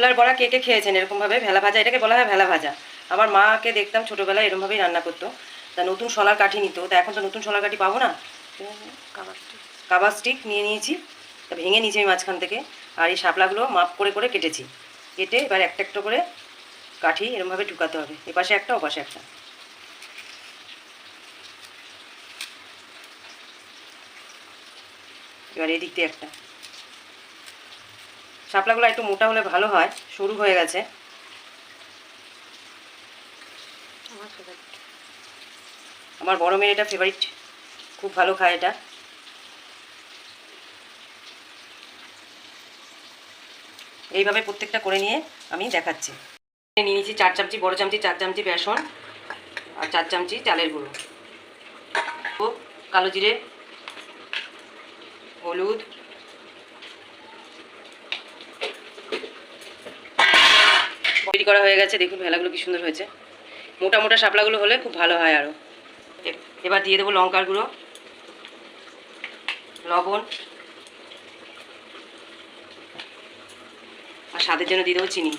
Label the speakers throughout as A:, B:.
A: শাপলার বড়া কে কে খেয়েছেন এরকমভাবে ভেলা ভাজা? এটাকে বলা হয় ভেলা ভাজা। আমার মাকে দেখতাম ছোটোবেলায় এরকমভাবেই রান্না করতো। তা নতুন শলার কাঠি নিত, তা এখন তো নতুন শলার কাঠি পাবো না। কাবাব স্টিক নিয়ে নিয়েছি, তা ভেঙে নিয়েছি আমি মাঝখান থেকে। আর এই শাপলাগুলো মাপ করে করে কেটেছি। কেটে এবার একটা একটা করে কাঠি এরকমভাবে ঢুকাতে হবে, এপাশে একটা ওপাশে একটা। এবার এদিক দিয়ে একটা। শাপলাগুলো একটু মোটা হলে ভালো হয়, সরু হয়ে গেছে। আমার বড় মেয়ের এটা ফেভারিট, খুব ভালো খায় এটা। এইভাবে প্রত্যেকটা করে নিয়ে আমি দেখাচ্ছি। নিয়ে নিয়েছি 4 চামচি, বড় চামচি 4 চামচি বেসন আর 4 চামচি চালের গুঁড়ো, কালো জিরে, হলুদ, তৈরি করা হয়ে গেছে। দেখুন ভেলাগুলো কি সুন্দর হয়েছে। মোটা মোটা শাপলাগুলো হলে খুব ভালো হয় আরও। এবার দিয়ে দেবো লঙ্কার গুঁড়ো, লবণ আর স্বাদের জন্য দিয়ে দেবো চিনি।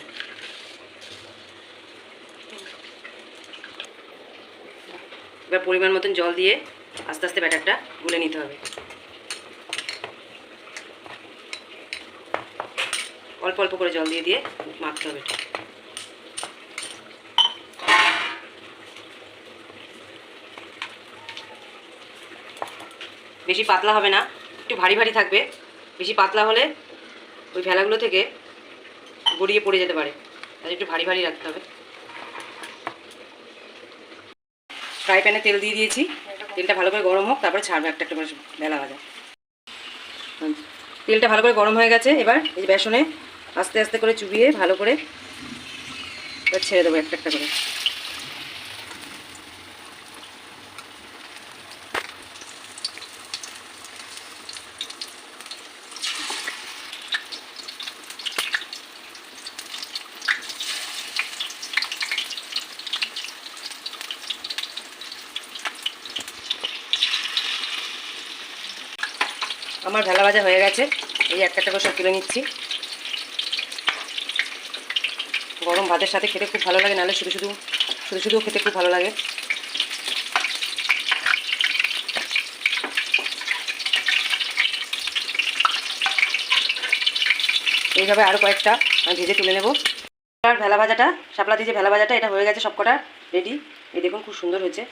A: এবার পরিমাণ মতন জল দিয়ে আস্তে আস্তে ব্যাটারটা গুলে নিতে হবে। অল্প অল্প করে জল দিয়ে দিয়ে মাখতে হবে এটা। বেশি পাতলা হবে না, একটু ভারী ভারী থাকবে। বেশি পাতলা হলে ওই ভেলাগুলো থেকে গড়িয়ে পড়ে যেতে পারে, তাই একটু ভারী ভারী রাখতে হবে। ফ্রাই প্যানে তেল দিয়ে দিয়েছি, তেলটা ভালো করে গরম হোক, তারপরে ছাড়বে একটা একটা করে ভেলা ভাজা। তেলটা ভালো করে গরম হয়ে গেছে। এবার এই বেসনে আস্তে আস্তে করে চুবিয়ে ভালো করে এবার ছেড়ে দেবো একটা একটা করে। আমার ভেলা ভাজা হয়ে গেছে, এই একটা একটা করে সব তুলে নিচ্ছি। গরম ভাতের সাথে খেতে খুব ভালো লাগে, নাহলে শুধু শুধু খেতে খুব ভালো লাগে। এইভাবে আরও কয়েকটা আমি ভেজে তুলে নেব। আর ভেলা ভাজাটা, শাপলা দিয়ে যে ভেলা ভাজাটা, এটা হয়ে গেছে সবকটা রেডি। এই দেখুন খুব সুন্দর হয়েছে।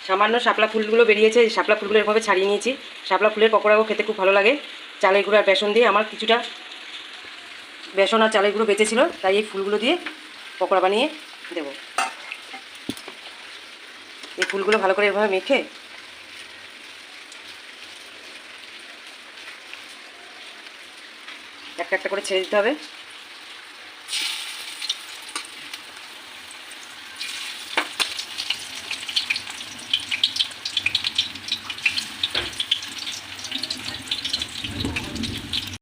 A: সামান্য শাপলা ফুলগুলো বেরিয়েছে, শাপলা ফুলগুলো এরকমভাবে ছাড়িয়ে নিয়েছি। শাপলা ফুলের পকোড়াও খেতে খুব ভালো লাগে চালের গুঁড়ো আর বেসন দিয়ে। আমার কিছুটা বেসন আর চালের গুঁড়ো বেঁচেছিল, তাই এই ফুলগুলো দিয়ে পকোড়া বানিয়ে দেব। এই ফুলগুলো ভালো করে এভাবে মেখে একটা একটা করে ছেড়ে দিতে হবে।